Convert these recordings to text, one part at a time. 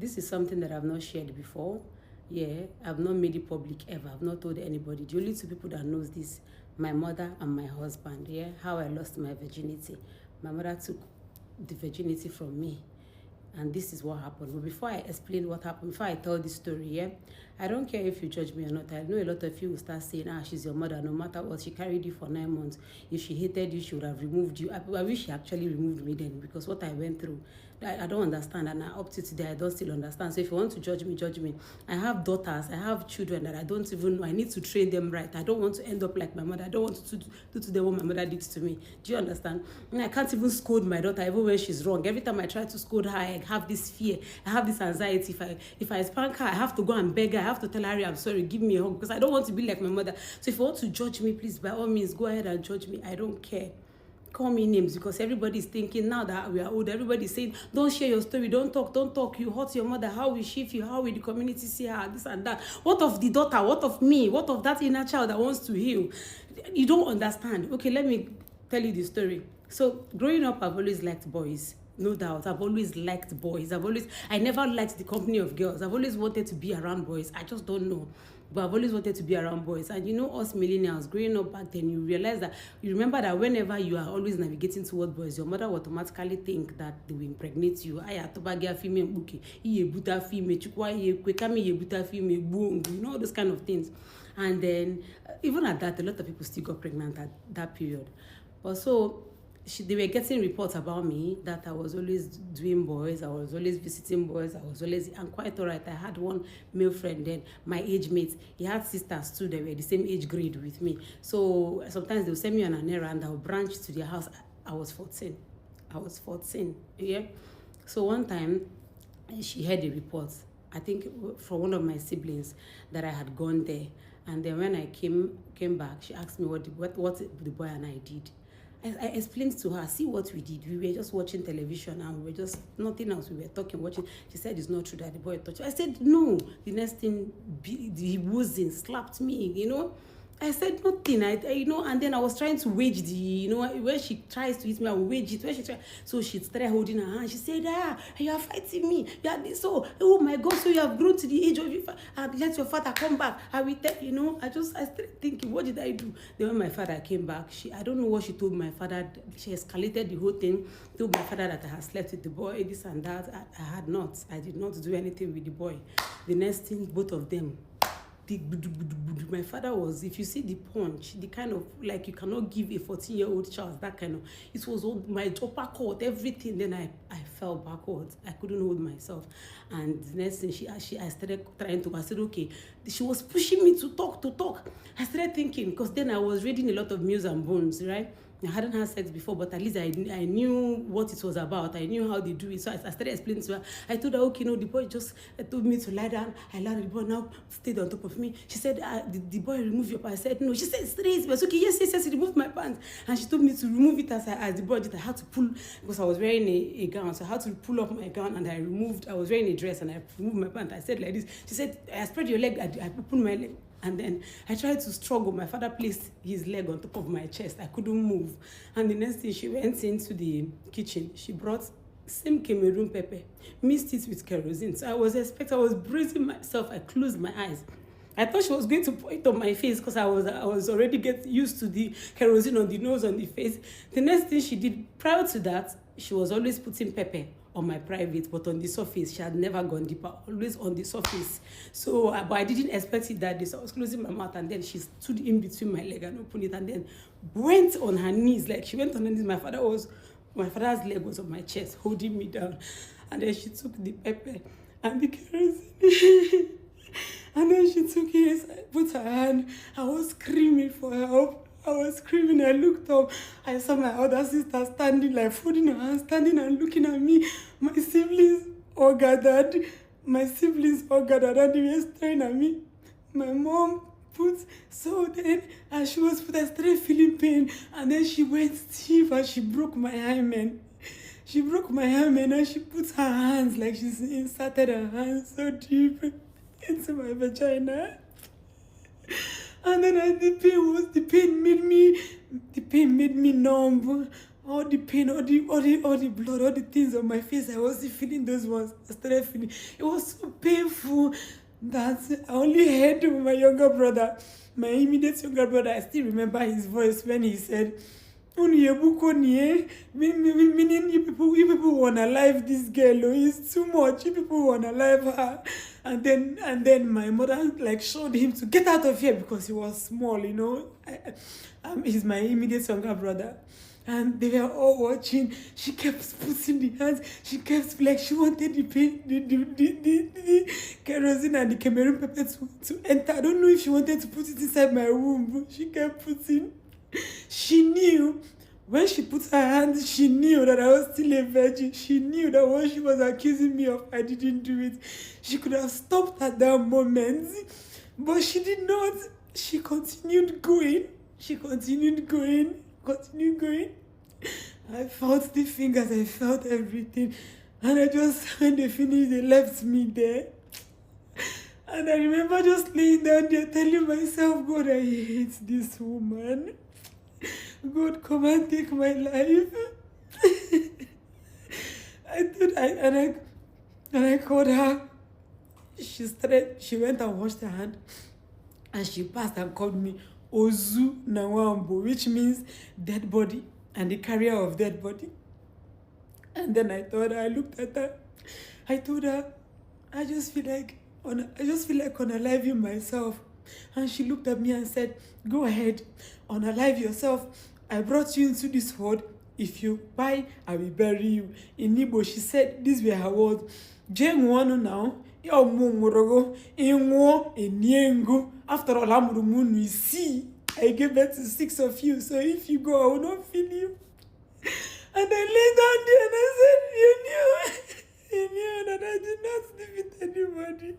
This is something that I've not shared before. Yeah, I've not made it public ever. I've not told anybody. The only two people that knows this, my mother and my husband. Yeah, how I lost my virginity. My mother took the virginity from me. And this is what happened. But before I explain what happened, before I tell this story, yeah, I don't care if you judge me or not. I know a lot of you will start saying, she's your mother, no matter what. She carried you for 9 months. If she hated you, she would have removed you. I wish she actually removed me then, because what I went through, I don't understand. And up to today, I don't still understand. So if you want to judge me, judge me. I have daughters. I have children that I don't even know. I need to train them right. I don't want to end up like my mother. I don't want to do to them what my mother did to me. Do you understand? And I can't even scold my daughter even when she's wrong. Every time I try to scold her, I have this fear. I have this anxiety. If I spank her, I have to go and beg her. I have to tell her, I'm sorry, give me a hug, because I don't want to be like my mother. So if you want to judge me, please, by all means, go ahead and judge me. I don't care. Call me names, because everybody's thinking now that we are old, everybody's saying, don't share your story, don't talk, you hurt your mother, how will she feel, how will the community see her, this and that. What of the daughter, what of me, what of that inner child that wants to heal? You don't understand. Okay, let me tell you the story. So growing up, I've always liked boys. No doubt, I've always liked boys. I never liked the company of girls. I've always wanted to be around boys. I just don't know. But I've always wanted to be around boys. And you know, us millennials, growing up back then, you realize that, you remember that whenever you are always navigating toward boys, your mother will automatically think that they will impregnate you. You know, those kind of things. And then, even at that, a lot of people still got pregnant at that period. But so, they were getting reports about me that I was always doing boys, I was always visiting boys, and quite all right. I had one male friend then, my age mate. He had sisters too, they were the same age grade with me. So sometimes they'll send me on an errand, I'll branch to their house. I was 14, yeah. So one time, she heard a report, I think from one of my siblings, that I had gone there. And then when I came back, she asked me what the boy and I did. I explained to her, see what we did. We were just watching television and we were just, nothing else. We were watching. She said, it's not true that the boy touched her. I said, no. The next thing, he wasn't, slapped me, you know. I said nothing, and then I was trying to wage when she tries to hit me, I will wage it. When she tried, so she started holding her hand. She said, you are fighting me. You are this, so, oh my God, so you have grown to the age of your father. Let your father come back. I will tell, I started thinking, what did I do? Then when my father came back, I don't know what she told my father. She escalated the whole thing, told my father that I had slept with the boy, this and that. I did not do anything with the boy. The next thing, both of them, my father was, if you see the punch, the kind of, like, you cannot give a 14-year-old child that kind of, it was all my upper cord, everything. Then I fell backwards. I couldn't hold myself. And the next thing, I started trying to, I said, okay. She was pushing me to talk. I started thinking, because then I was reading a lot of Muse and Bones, right? I hadn't had sex before, but at least I knew what it was about. I knew how they do it. So I started explaining to her. I told her, okay, the boy just told me to lie down. I lied, the boy now stayed on top of me. She said, the boy remove your pants. I said, no. She said, straight. But okay, yes, he removed my pants. And she told me to remove it as the boy did. I had to pull, because I was wearing a gown. So I had to pull up my gown, and I was wearing a dress, and I removed my pants. I said like this. She said, I spread your leg. I opened my leg. And then I tried to struggle. My father placed his leg on top of my chest. I couldn't move. And the next thing, she went into the kitchen. She brought same Cameroon pepper, mixed it with kerosene. So I was bracing myself. I closed my eyes. I thought she was going to put it on my face, because I was already getting used to the kerosene on the nose, on the face. The next thing she did, prior to that, she was always putting pepper on my private, but on the surface. She had never gone deeper, always on the surface. So, but I didn't expect it that day. So I was closing my mouth, and then she stood in between my leg and opened it, and then went on her knees. Like, she went on her knees. My father's leg was on my chest, holding me down. And then she took the pepper and the kerosene. And then she took it, put her hand. I was screaming for help. I was screaming. I looked up. I saw my other sister standing, like folding her hands, standing and looking at me. My siblings all gathered. And they were staring at me. My mom then as she was I started feeling pain. And then she went stiff and she broke my hymen. And she put her hands, like she's inserted her hands so deep into my vagina. And then the pain made me numb. all the pain, all the blood, all the things on my face. I wasn't feeling those ones. I started feeling it was so painful that I only heard my younger brother, my immediate younger brother. I still remember his voice when he said, meaning you people wanna live this girl, oh, it's too much. You people wanna live her. And then my mother like showed him to get out of here because he was small, he's my immediate younger brother. And they were all watching. She kept putting the hands. She kept like she wanted the paint, the kerosene and the Cameroon pepper to enter. I don't know if she wanted to put it inside my womb, but she kept putting. She knew when she put her hands, she knew that I was still a virgin. She knew that what she was accusing me of, I didn't do it. She could have stopped at that moment, but she did not. She continued going. She continued going, continued going. I felt the fingers, I felt everything. And I just, when they finished, they left me there. And I remember just laying down there telling myself, God, I hate this woman. God, come and take my life. I called her. She went and washed her hand. And she passed and called me Ozu Nawambo, which means dead body and the carrier of dead body. And then I looked at her. I told her, I just feel like unaliving myself. And she looked at me and said, go ahead, unalive yourself. I brought you into this world. If you buy, I will bury you. In Igbo, she said, these were her words. Jane wanu now. After all, I'm see. I gave birth to 6 of you, so if you go, I will not feel you. And I lay down there and I said, you knew that I did not sleep with anybody.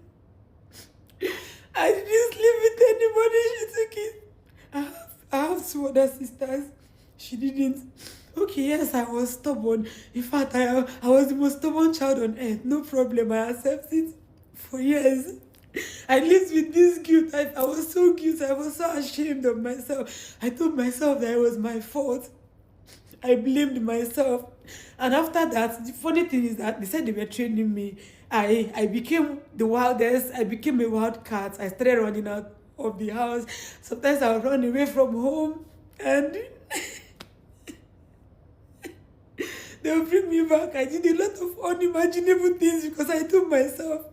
I didn't sleep with anybody. She took it. I have 2 other sisters. She didn't. Okay, yes, I was stubborn. In fact, I was the most stubborn child on earth. No problem. I accept it for years. I lived with this guilt. I was so guilty. I was so ashamed of myself. I told myself that it was my fault. I blamed myself. And after that, the funny thing is that they said they were training me. I became the wildest. I became a wild cat. I started running out of the house. Sometimes I would run away from home and they would bring me back. I did a lot of unimaginable things because I told myself,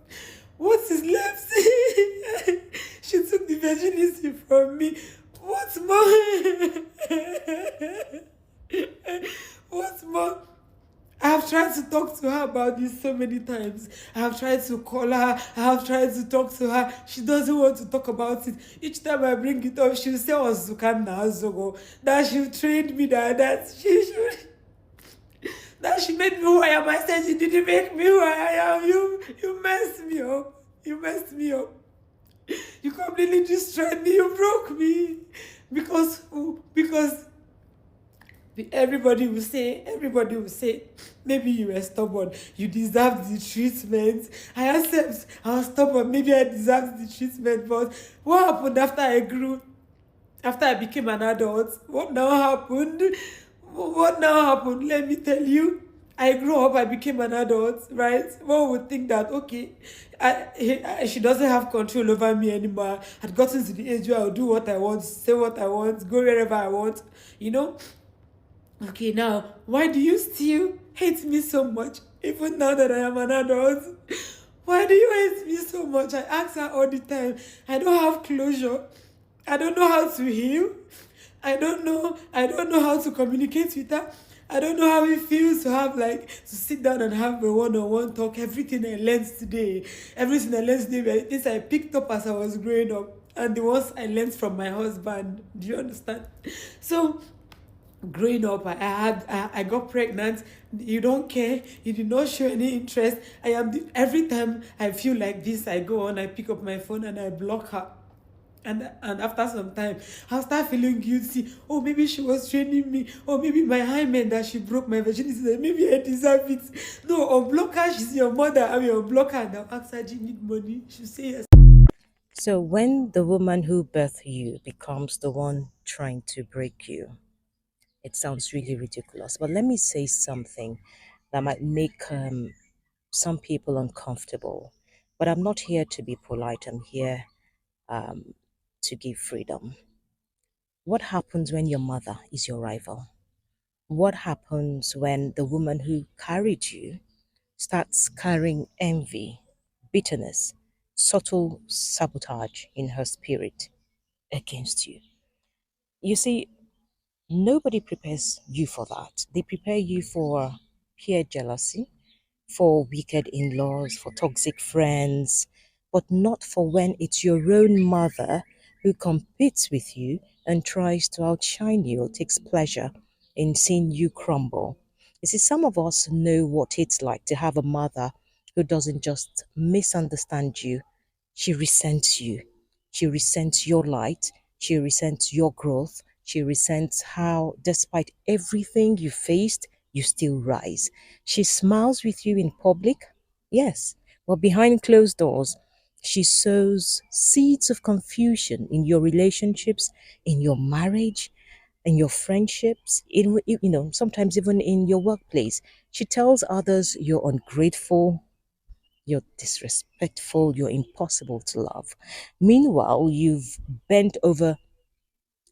what is left? She took the virginity from me. What's more? What's more? I have tried to talk to her about this so many times. I have tried to call her. I have tried to talk to her. She doesn't want to talk about it. Each time I bring it up, she'll say, oh, Zukana Azogo, that she trained me, that she should. That she made me who I am. I said she didn't make me who I am. You messed me up. You messed me up. You completely destroyed me. You broke me. Because everybody will say, maybe you were stubborn. You deserved the treatment. I accept I was stubborn. Maybe I deserved the treatment. But what happened after I grew? After I became an adult? What now happened? What now happened? Let me tell you. I grew up, I became an adult, right? One would think that, okay, she doesn't have control over me anymore. I'd gotten to the age where I'll do what I want, say what I want, go wherever I want, Okay, now, why do you still hate me so much, even now that I am an adult? Why do you hate me so much? I ask her all the time. I don't have closure. I don't know how to heal. I don't know how to communicate with her. I don't know how it feels to have to sit down and have a one-on-one talk. Everything I learned today were things I picked up as I was growing up, and the ones I learned from my husband. Do you understand? So growing up, I got pregnant. You don't care. You did not show any interest. Every time I feel like this, I go on, I pick up my phone and I block her. And after some time, I'll start feeling guilty. Oh, maybe she was training me. Or maybe my hymen that she broke my virginity. Maybe I deserve it. No, unblock her. She's your mother. I will unblock her. Now ask her, do you need money? She'll say yes. So, when the woman who birthed you becomes the one trying to break you, It sounds really ridiculous, but let me say something that might make some people uncomfortable. But I'm not here to be polite, I'm here um, to give freedom. What happens when your mother is your rival? What happens when the woman who carried you starts carrying envy, bitterness, subtle sabotage in her spirit against you? You see, nobody prepares you for that. They prepare you for peer jealousy, for wicked in laws, for toxic friends, but not for when it's your own mother who competes with you and tries to outshine you or takes pleasure in seeing you crumble. You see, some of us know what it's like to have a mother who doesn't just misunderstand you, she resents you. She resents your light. She resents your growth. She resents how, despite everything you faced, you still rise. She smiles with you in public, yes, but behind closed doors, she sows seeds of confusion in your relationships, in your marriage, in your friendships, sometimes even in your workplace. She tells others you're ungrateful, you're disrespectful, you're impossible to love. Meanwhile, you've bent over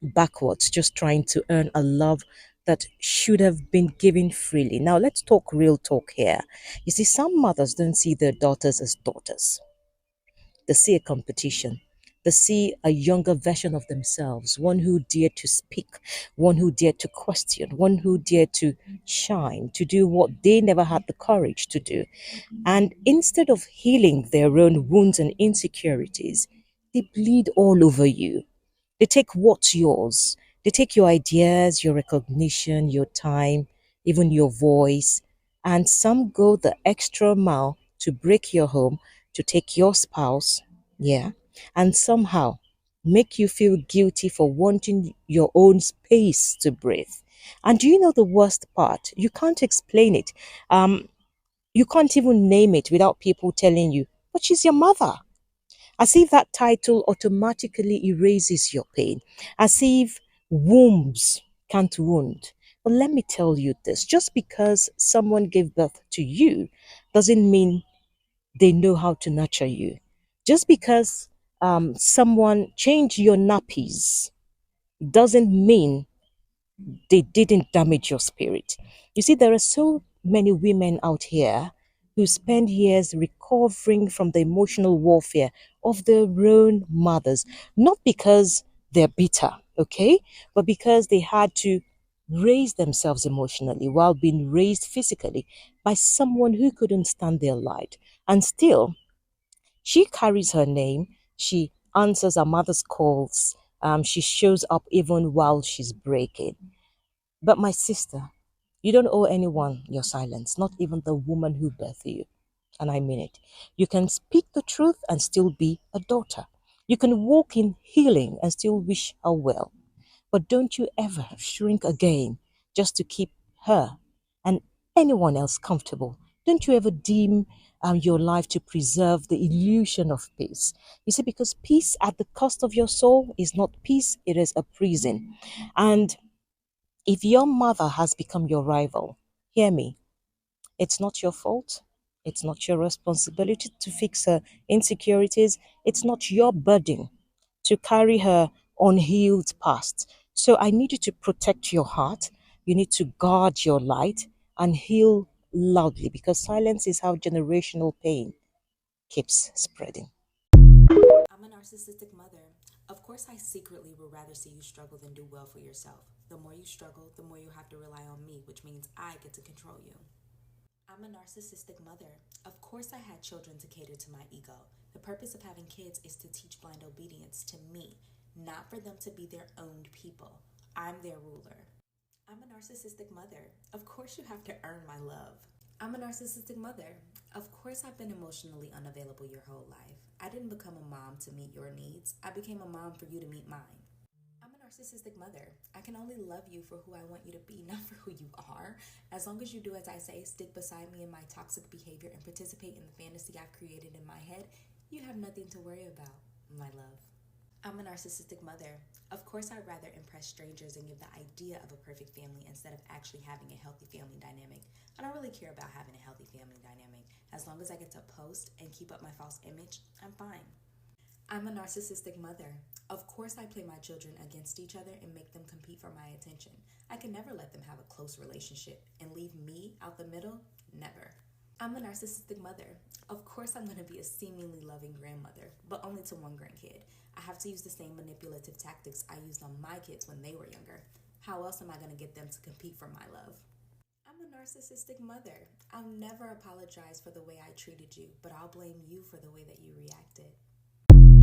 backwards just trying to earn a love that should have been given freely. Now, let's talk real talk here. You see, some mothers don't see their daughters as daughters, they see a competition. They see a younger version of themselves, one who dared to speak, one who dared to question, one who dared to shine, to do what they never had the courage to do. And instead of healing their own wounds and insecurities, they bleed all over you. They take what's yours. They take your ideas, your recognition, your time, even your voice. And some go the extra mile to break your home, to take your spouse, yeah, and somehow make you feel guilty for wanting your own space to breathe. And do you know the worst part? You can't explain it. You can't even name it without people telling you, but she's your mother. As if that title automatically erases your pain, as if wombs can't wound. But let me tell you this, just because someone gave birth to you doesn't mean they know how to nurture you. Just because someone changed your nappies doesn't mean they didn't damage your spirit. You see, there are so many women out here who spend years recovering from the emotional warfare of their own mothers, not because they're bitter, okay, but because they had to raise themselves emotionally while being raised physically by someone who couldn't stand their light. And still, she carries her name. She answers her mother's calls. She shows up even while she's breaking. But my sister, you don't owe anyone your silence, not even the woman who birthed you. And I mean it. You can speak the truth and still be a daughter. You can walk in healing and still wish her well. But don't you ever shrink again just to keep her and anyone else comfortable. Don't you ever deem your life to preserve the illusion of peace. You see, because peace at the cost of your soul is not peace, it is a prison. And if your mother has become your rival, hear me, it's not your fault. It's not your responsibility to fix her insecurities. It's not your burden to carry her unhealed past. So I need you to protect your heart. You need to guard your light and heal loudly because silence is how generational pain keeps spreading. I'm a narcissistic mother. Of course, I secretly would rather see you struggle than do well for yourself. The more you struggle, the more you have to rely on me, which means I get to control you. I'm a narcissistic mother. Of course, I had children to cater to my ego. The purpose of having kids is to teach blind obedience to me, not for them to be their own people. I'm their ruler. I'm a narcissistic mother. Of course, you have to earn my love. I'm a narcissistic mother. Of course, I've been emotionally unavailable your whole life. I didn't become a mom to meet your needs, I became a mom for you to meet mine. I'm a narcissistic mother. I can only love you for who I want you to be, not for who you are. As long as you do as I say, stick beside me in my toxic behavior, and participate in the fantasy I've created in my head, you have nothing to worry about, my love. I'm a narcissistic mother. Of course, I'd rather impress strangers and give the idea of a perfect family instead of actually having a healthy family dynamic. I don't really care about having a healthy family dynamic. As long as I get to post and keep up my false image, I'm fine. I'm a narcissistic mother. Of course, I play my children against each other and make them compete for my attention. I can never let them have a close relationship and leave me out the middle. Never. I'm a narcissistic mother. Of course, I'm going to be a seemingly loving grandmother, but only to one grandkid. I have to use the same manipulative tactics I used on my kids when they were younger. How else am I going to get them to compete for my love? I'm a narcissistic mother. I'll never apologize for the way I treated you, but I'll blame you for the way that you reacted.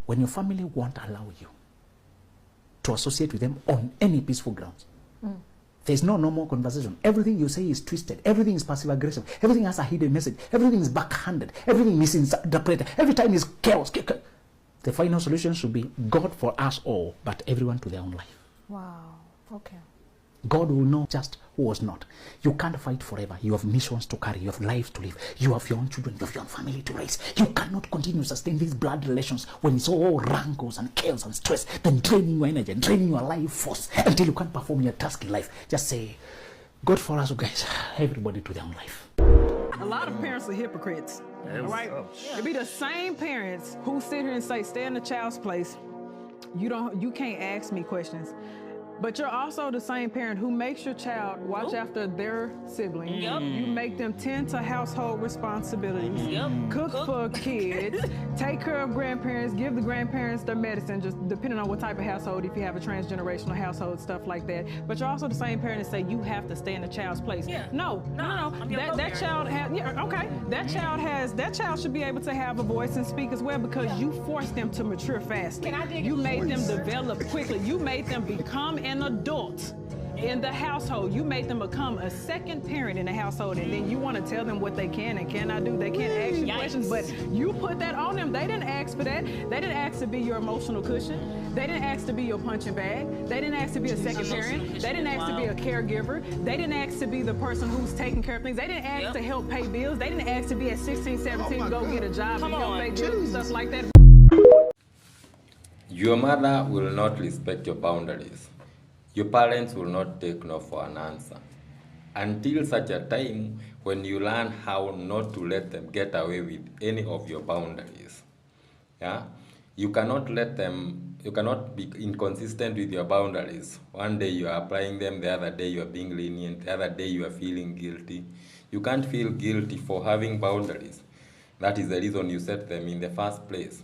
When your family won't allow you to associate with them on any peaceful grounds, there's no normal conversation. Everything you say is twisted. Everything is passive-aggressive. Everything has a hidden message. Everything is backhanded. Everything misinterpreted. Every time is chaos. The final solution should be God for us all, but everyone to their own life. Wow. Okay. God will know just who was not. You can't fight forever. You have missions to carry. You have lives to live. You have your own children. You have your own family to raise. You cannot continue to sustain these blood relations when it's all rancors and chaos and stress, then draining your energy, draining your life force until you can't perform your task in life. Just say, God for us, guys. Everybody to their own life. A lot of parents are hypocrites. All right? It be the same parents who sit here and say, stay in the child's place. You can't ask me questions. But you're also the same parent who makes your child watch after their siblings. Yep. You make them tend to household responsibilities, cook for kids, take care of grandparents, give the grandparents their medicine, just depending on what type of household, if you have a transgenerational household, stuff like that. But you're also the same parent that say you have to stay in the child's place. Yeah. No. I'm your That child has, that child should be able to have a voice and speak as well because you forced them to mature faster. You made them develop quickly. You made them become an adult in the household. You made them become a second parent in the household, and then you want to tell them what they can and cannot do. They can't ask you questions, but you put that on them. They didn't ask for that. They didn't ask to be your emotional cushion. They didn't ask to be your punching bag. They didn't ask to be a second parent. They didn't ask to be a caregiver. They didn't ask to be the person who's taking care of things. They didn't ask to help pay bills. They didn't ask to be at 16, 17, go get a job and help pay bills and stuff like that. Your mother will not respect your boundaries. Your parents will not take no for an answer until such a time when you learn how not to let them get away with any of your boundaries. Yeah? You cannot be inconsistent with your boundaries. One day you are applying them, the other day you are being lenient, the other day you are feeling guilty. You can't feel guilty for having boundaries. That is the reason you set them in the first place.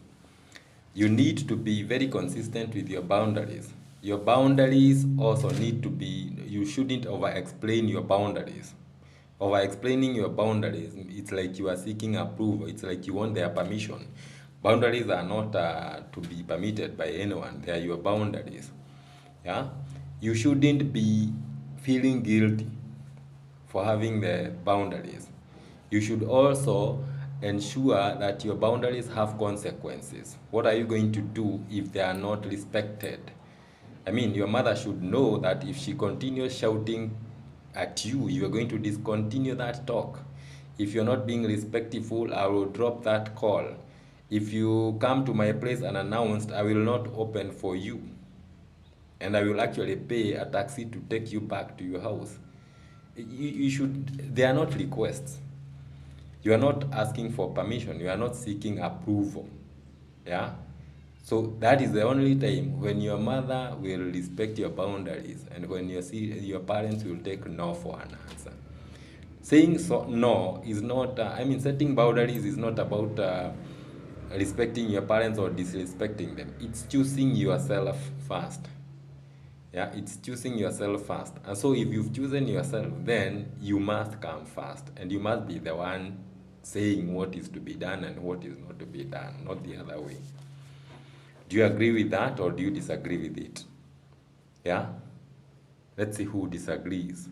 You need to be very consistent with your boundaries. Your boundaries also need to be, you shouldn't over-explain your boundaries. Over-explaining your boundaries, it's like you are seeking approval. It's like you want their permission. Boundaries are not to be permitted by anyone. They are your boundaries. Yeah? You shouldn't be feeling guilty for having the boundaries. You should also ensure that your boundaries have consequences. What are you going to do if they are not respected? I mean, your mother should know that if she continues shouting at you, you are going to discontinue that talk. If you're not being respectful, I will drop that call. If you come to my place unannounced, I will not open for you. And I will actually pay a taxi to take you back to your house. They are not requests. You are not asking for permission. You are not seeking approval. Yeah? So that is the only time when your mother will respect your boundaries and when your parents will take no for an answer. Saying no is not, setting boundaries is not about respecting your parents or disrespecting them. It's choosing yourself first. Yeah, it's choosing yourself first. And so if you've chosen yourself, then you must come first. And you must be the one saying what is to be done and what is not to be done, not the other way. Do you agree with that or do you disagree with it? Yeah? Let's see who disagrees.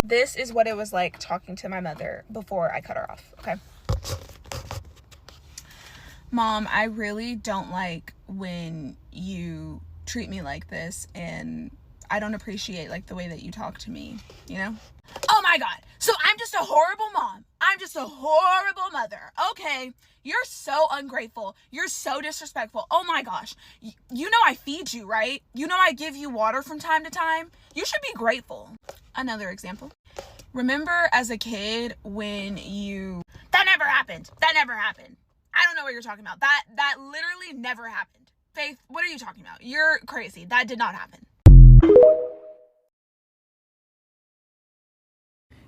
This is what it was like talking to my mother before I cut her off, okay? Mom, I really don't like when you treat me like this, and I don't appreciate like the way that you talk to me, you know? Oh my God. So I'm just a horrible mom. I'm just a horrible mother. Okay, you're so ungrateful. You're so disrespectful. Oh my gosh. You know I feed you, right? You know I give you water from time to time. You should be grateful. Another example. Remember as a kid when you... That never happened. That never happened. I don't know what you're talking about. That literally never happened. Faith, what are you talking about? You're crazy. That did not happen.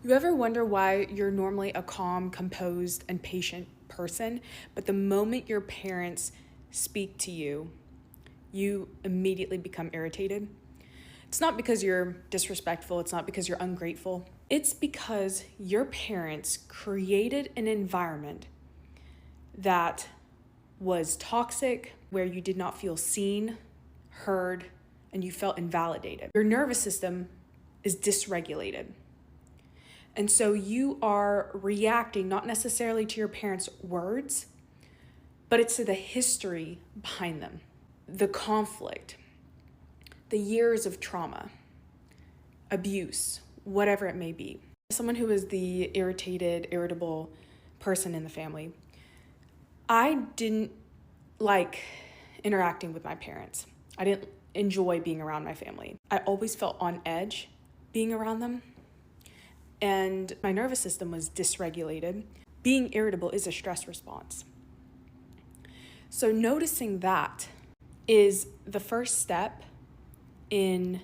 You ever wonder why you're normally a calm, composed, and patient person, but the moment your parents speak to you, you immediately become irritated? It's not because you're disrespectful, it's not because you're ungrateful. It's because your parents created an environment that was toxic, where you did not feel seen, heard, and you felt invalidated. Your nervous system is dysregulated. And so you are reacting not necessarily to your parents' words, but it's to the history behind them, the conflict, the years of trauma, abuse, whatever it may be. Someone who is the irritable person in the family, I didn't like interacting with my parents. I didn't enjoy being around my family. I always felt on edge being around them. And my nervous system was dysregulated. Being irritable is a stress response. So noticing that is the first step in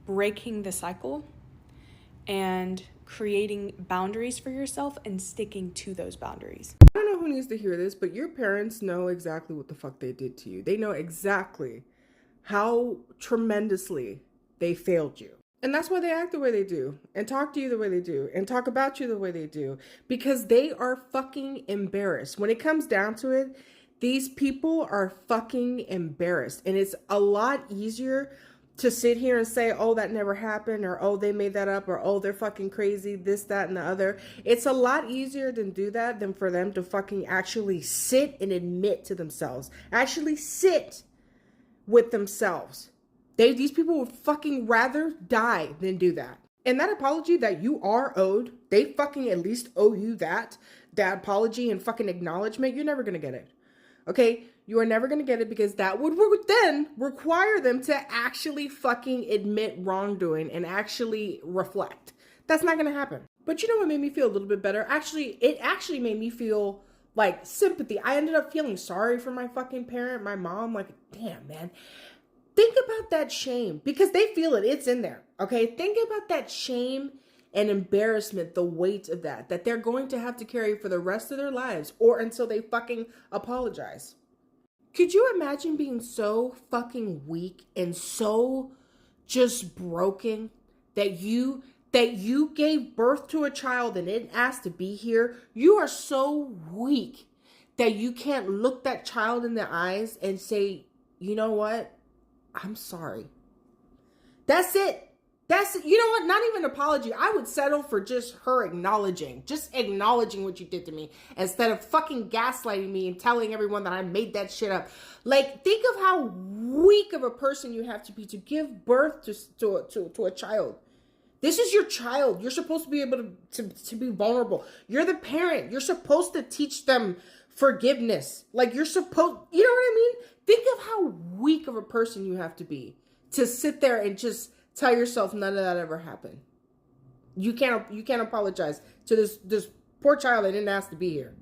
breaking the cycle and creating boundaries for yourself and sticking to those boundaries. I don't know who needs to hear this, but your parents know exactly what the fuck they did to you. They know exactly how tremendously they failed you. And that's why they act the way they do, and talk to you the way they do, and talk about you the way they do, because they are fucking embarrassed. When it comes down to it, these people are fucking embarrassed. And it's a lot easier to sit here and say, oh, that never happened, or oh, they made that up, or oh, they're fucking crazy, this, that, and the other. It's a lot easier to do that than for them to fucking actually sit and admit to themselves. Actually sit with themselves. These people would fucking rather die than do that. And that apology that you are owed, they fucking at least owe you that apology and fucking acknowledgement. You're never going to get it. Okay? You are never going to get it, because that would then require them to actually fucking admit wrongdoing and actually reflect. That's not going to happen. But you know what made me feel a little bit better? It actually made me feel like sympathy. I ended up feeling sorry for my fucking parent, my mom. Like, damn, man. Think about that shame, because they feel it. It's in there. Okay. Think about that shame and embarrassment, the weight of that they're going to have to carry for the rest of their lives, or until they fucking apologize. Could you imagine being so fucking weak and so just broken that you gave birth to a child and didn't ask to be here? You are so weak that you can't look that child in the eyes and say, you know what? I'm sorry. That's it. You know what? Not even an apology. I would settle for just her acknowledging what you did to me, instead of fucking gaslighting me and telling everyone that I made that shit up. Like, think of how weak of a person you have to be to give birth to a child. This is your child. You're supposed to be able to be vulnerable. You're the parent. You're supposed to teach them forgiveness. Like, you know what I mean? Think of how weak of a person you have to be to sit there and just tell yourself none of that ever happened. You can't apologize to this poor child that didn't ask to be here.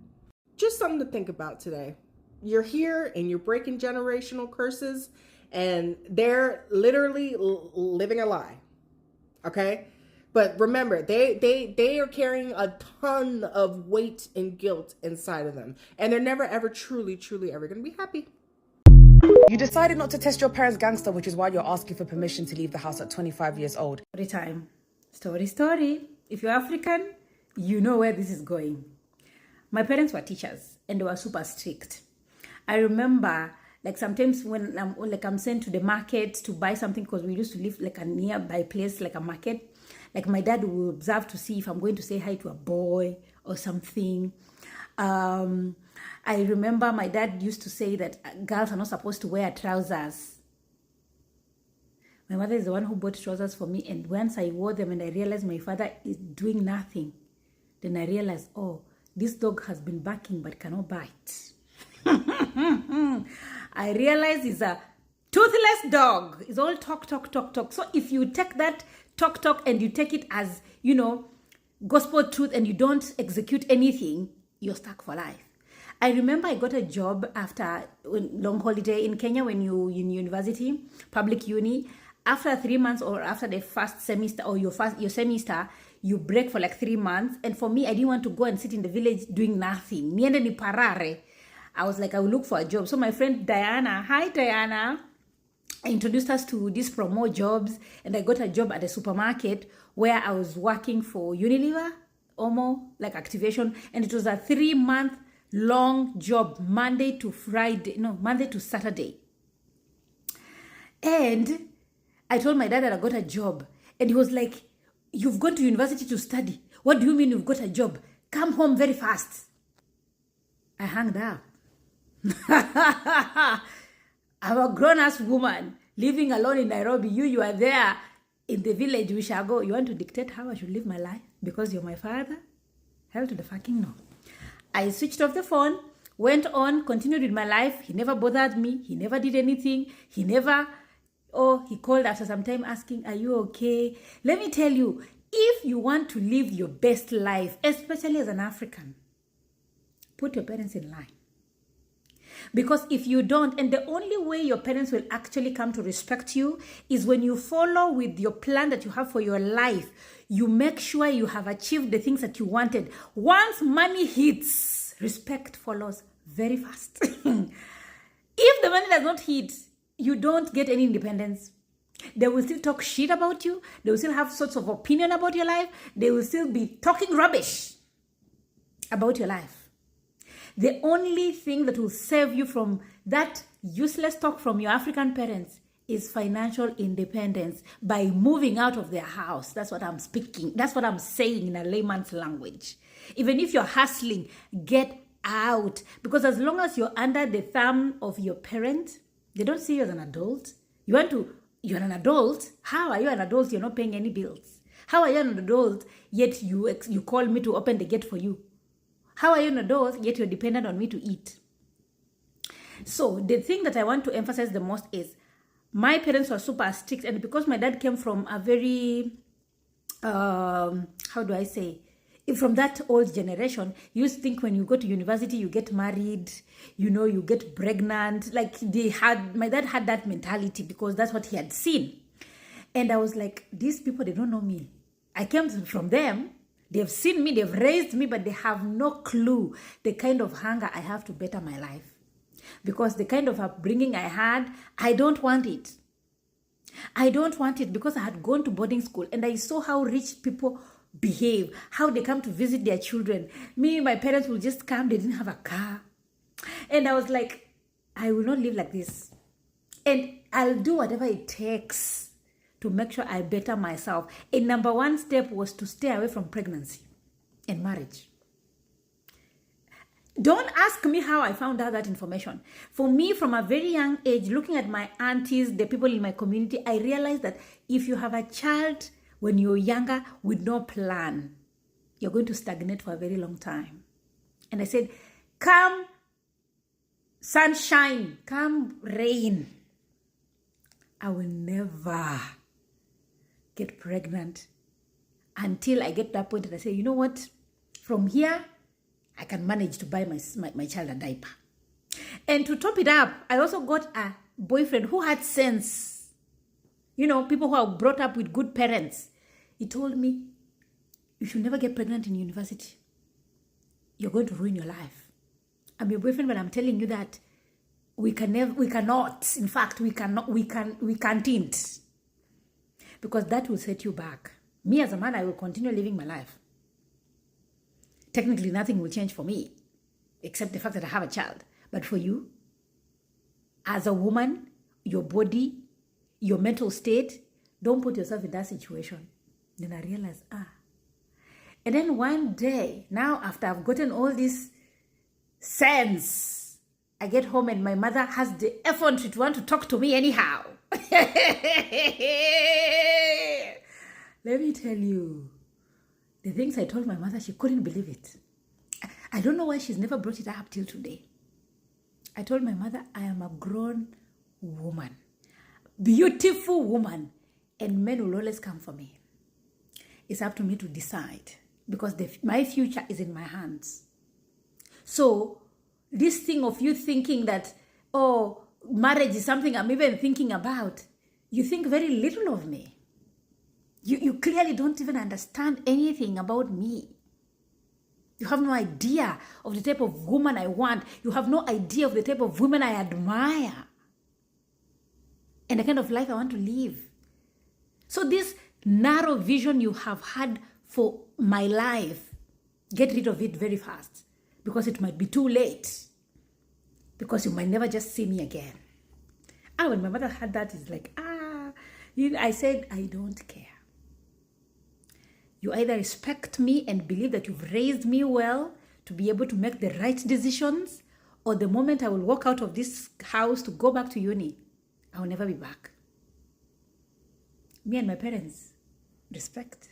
Just something to think about today. You're here and you're breaking generational curses, and they're literally living a lie. Okay? But remember, they are carrying a ton of weight and guilt inside of them, and they're never ever truly ever going to be happy. You decided not to test your parents' gangster, which is why you're asking for permission to leave the house at 25 years old. Story time. Story. If you're African, you know where this is going. My parents were teachers and they were super strict. I remember, like, sometimes when I'm sent to the market to buy something, because we used to live like a nearby place, like a market. Like, my dad will observe to see if I'm going to say hi to a boy or something. I remember my dad used to say that girls are not supposed to wear trousers. My mother is the one who bought trousers for me, and once I wore them and I realized my father is doing nothing Then I realized, oh, this dog has been barking but cannot bite. I realized it's a toothless dog. It's all talk, talk, talk, talk. So if you take that talk, talk and you take it as, gospel truth and you don't execute anything, you're stuck for life. I remember I got a job after long holiday in Kenya when you in university, public uni. After 3 months or after the first semester or your semester, you break for like 3 months. And for me, I didn't want to go and sit in the village doing nothing. Niende ni parare. I was like, I will look for a job. So my friend Diana, hi Diana, I introduced us to these promo jobs, and I got a job at a supermarket where I was working for Unilever, Omo, like activation, and it was a 3-month long job, Monday to Saturday. And I told my dad that I got a job, and he was like, you've gone to university to study. What do you mean you've got a job? Come home very fast. I hung up. I'm a grown-ass woman living alone in Nairobi. You are there in the village. We shall go. You want to dictate how I should live my life because you're my father? Hell to the fucking no. I switched off the phone, went on, continued with my life. He never bothered me. He never did anything. He called after some time asking, are you okay? Let me tell you, if you want to live your best life, especially as an African, put your parents in line. Because if you don't, and the only way your parents will actually come to respect you is when you follow with your plan that you have for your life. You make sure you have achieved the things that you wanted. Once money hits, respect follows very fast. If the money does not hit, you don't get any independence. They will still talk shit about you. They will still have sorts of opinion about your life. They will still be talking rubbish about your life. The only thing that will save you from that useless talk from your African parents is financial independence by moving out of their house. That's what I'm speaking. That's what I'm saying in a layman's language. Even if you're hustling, get out. Because as long as you're under the thumb of your parent, they don't see you as an adult. You're an adult. How are you an adult? You're not paying any bills. How are you an adult, yet you call me to open the gate for you? How are you an adult, yet you're dependent on me to eat? So the thing that I want to emphasize the most is my parents were super strict, and because my dad came from a very, from that old generation, you used to think when you go to university, you get married, you get pregnant. Like my dad had that mentality because that's what he had seen. And I was like, these people, they don't know me. I came from them. They've seen me, they've raised me, but they have no clue the kind of hunger I have to better my life. Because the kind of upbringing I had, I don't want it. I don't want it because I had gone to boarding school and I saw how rich people behave, how they come to visit their children. Me, my parents will just come, they didn't have a car. And I was like, I will not live like this. And I'll do whatever it takes to make sure I better myself. A number one step was to stay away from pregnancy and marriage. Don't ask me how I found out that information. For me, from a very young age, looking at my aunties, the people in my community, I realized that if you have a child when you're younger with no plan, you're going to stagnate for a very long time. And I said, come sunshine, come rain, I will never get pregnant until I get to that point and I say, you know what? From here, I can manage to buy my child a diaper. And to top it up, I also got a boyfriend who had sense. People who are brought up with good parents. He told me, you should never get pregnant in university. You're going to ruin your life. I'm your boyfriend, but I'm telling you that we cannot. In fact, we can't. Because that will set you back. Me as a man, I will continue living my life. Technically, nothing will change for me, except the fact that I have a child. But for you, as a woman, your body, your mental state, don't put yourself in that situation. Then I realized, And then one day, now after I've gotten all this sense, I get home and my mother has the effort to want to talk to me anyhow. Let me tell you, The things I told my mother, she couldn't believe it. I don't know why she's never brought it up till today. I told my mother, I am a grown woman, beautiful woman, and men will always come for me. It's up to me to decide because my future is in my hands. So this thing of you thinking that, oh, marriage is something I'm even thinking about, you think very little of me. You clearly don't even understand anything about me. You have no idea of the type of woman I want. You have no idea of the type of woman I admire and the kind of life I want to live. So this narrow vision you have had for my life, get rid of it very fast because it might be too late because you might never just see me again. When my mother had that, it's like, I said, I don't care. You either respect me and believe that you've raised me well to be able to make the right decisions, or the moment I will walk out of this house to go back to uni, I will never be back. Me and my parents, respect.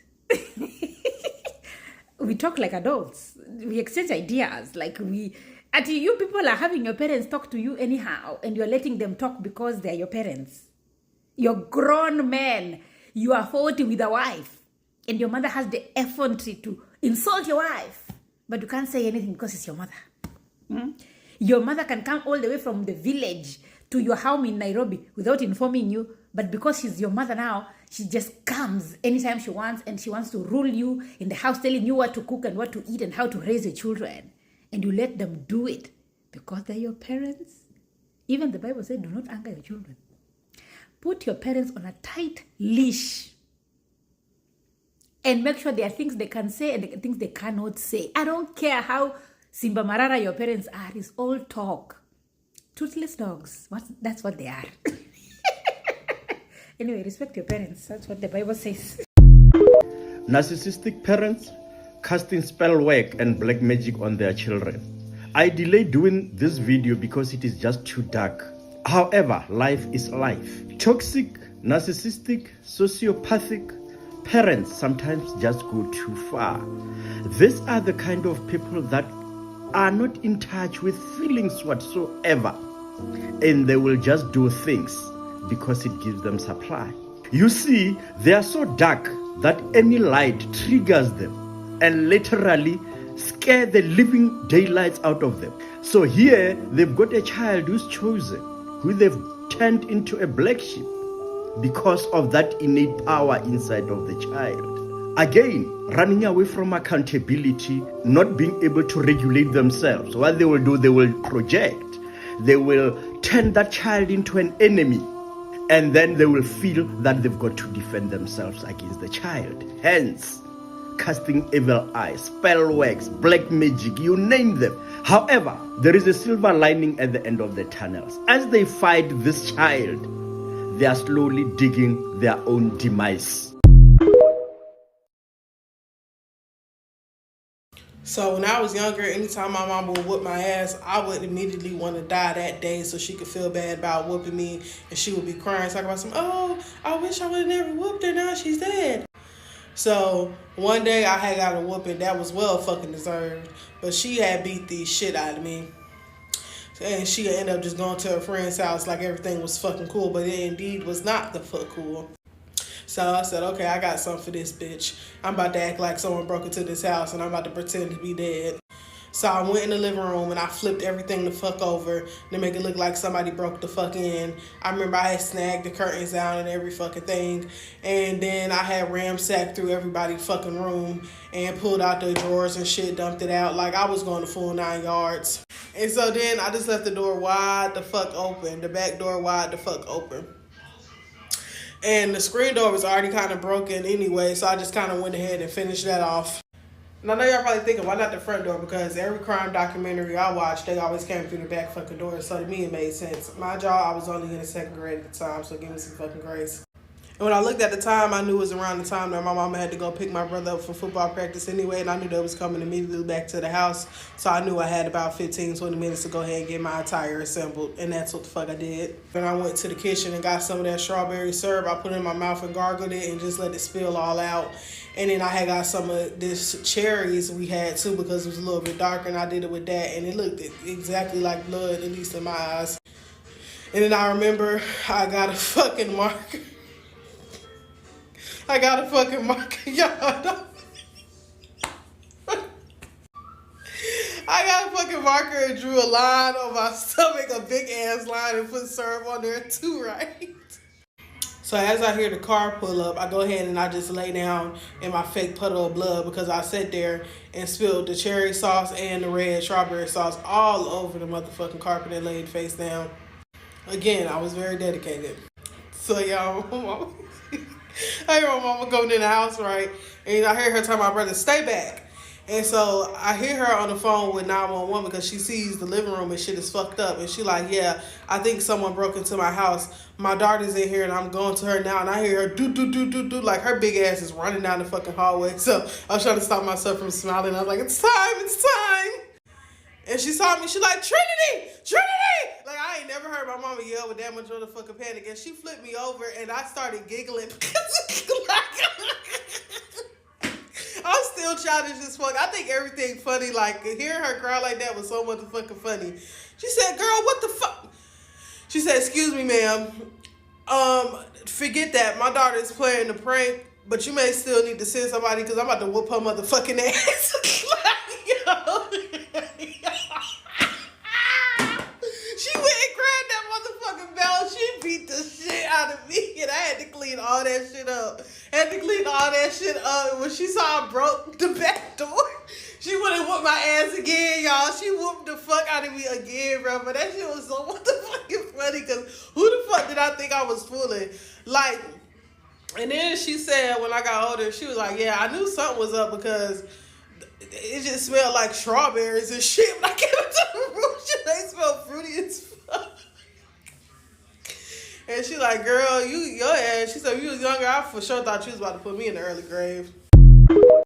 We talk like adults. We exchange ideas. You people are having your parents talk to you anyhow, and you're letting them talk because they're your parents. You're grown men. You are 40 with a wife. And your mother has the effrontery to insult your wife. But you can't say anything because it's your mother. Your mother can come all the way from the village to your home in Nairobi without informing you. But because she's your mother now, she just comes anytime she wants. And she wants to rule you in the house, telling you what to cook and what to eat and how to raise your children. And you let them do it because they're your parents. Even the Bible said, do not anger your children. Put your parents on a tight leash. And make sure there are things they can say and there are things they cannot say. I don't care how Simba Marara your parents are. It's all talk. Toothless dogs. That's what they are. Anyway, respect your parents. That's what the Bible says. Narcissistic parents casting spell work and black magic on their children. I delayed doing this video because it is just too dark. However, life is life. Toxic, narcissistic, sociopathic parents sometimes just go too far. These are the kind of people that are not in touch with feelings whatsoever, and they will just do things because it gives them supply. You see, they are so dark that any light triggers them and literally scare the living daylights out of them. So here they've got a child who's chosen, who they've turned into a black sheep because of that innate power inside of the child. Again, running away from accountability, not being able to regulate themselves. What they will do, they will project. They will turn that child into an enemy. And then they will feel that they've got to defend themselves against the child. Hence, casting evil eyes, spell works, black magic, you name them. However, there is a silver lining at the end of the tunnels. As they fight this child, they are slowly digging their own demise. So when I was younger, anytime my mom would whoop my ass, I would immediately want to die that day so she could feel bad about whooping me, and she would be crying, talking about I wish I would have never whooped her, now she's dead. So one day I had got a whooping that was well fucking deserved, but she had beat the shit out of me. And she ended up just going to her friend's house like everything was fucking cool, but it indeed was not the fuck cool. So I said, okay, I got something for this bitch. I'm about to act like someone broke into this house and I'm about to pretend to be dead. So I went in the living room and I flipped everything the fuck over to make it look like somebody broke the fuck in. I remember I had snagged the curtains down and every fucking thing. And then I had ransacked through everybody's fucking room and pulled out the drawers and shit, dumped it out like I was going the full 9 yards. And so then I just left the door wide the fuck open, the back door wide the fuck open. And the screen door was already kind of broken anyway, so I just kind of went ahead and finished that off. And I know y'all probably thinking, why not the front door? Because every crime documentary I watched, they always came through the back fucking door. So to me, it made sense. My job, I was only in the second grade at the time, so give me some fucking grace. And when I looked at the time, I knew it was around the time that my mama had to go pick my brother up for football practice anyway, and I knew they was coming immediately back to the house. So I knew I had about 15, 20 minutes to go ahead and get my attire assembled, and that's what the fuck I did. Then I went to the kitchen and got some of that strawberry syrup. I put it in my mouth and gargled it and just let it spill all out. And then I had got some of this cherries we had too because it was a little bit darker, and I did it with that, and it looked exactly like blood, at least in my eyes. And then I remember I got a fucking marker. I got a fucking marker, y'all. I got a fucking marker and drew a line on my stomach, a big ass line, and put syrup on there too, right? So as I hear the car pull up, I go ahead and I just lay down in my fake puddle of blood because I sat there and spilled the cherry sauce and the red strawberry sauce all over the motherfucking carpet and laid face down. Again, I was very dedicated. So y'all, I hear my mama coming in the house, right? And I hear her tell my brother, stay back. And so I hear her on the phone with 911 because she sees the living room and shit is fucked up. And she like, yeah, I think someone broke into my house. My daughter's in here and I'm going to her now. And I hear her do, like her big ass is running down the fucking hallway. So I was trying to stop myself from smiling. I was like, it's time. And she saw me, she like, Trinity! Like, I ain't never heard my mama yell with that much motherfucking panic. And she flipped me over, and I started giggling. I'm still childish as fuck. I think everything funny. Like, hearing her cry like that was so motherfucking funny. She said, girl, what the fuck? She said, excuse me, ma'am. Forget that. My daughter is playing the prank, but you may still need to send somebody because I'm about to whoop her motherfucking ass. She went and grabbed that motherfucking belt. She beat the shit out of me, and I had to clean all that shit up. When she saw I broke the back door, she went and whooped my ass again, y'all. She whooped the fuck out of me again, bro. But that shit was so motherfucking funny, because who the fuck did I think I was fooling? Like, and then she said when I got older, she was like, yeah, I knew something was up because it just smelled like strawberries and shit. When I came into the room, they smelled fruity as fuck. And she like, girl, your ass. She said, if you was younger, I for sure thought you was about to put me in the early grave.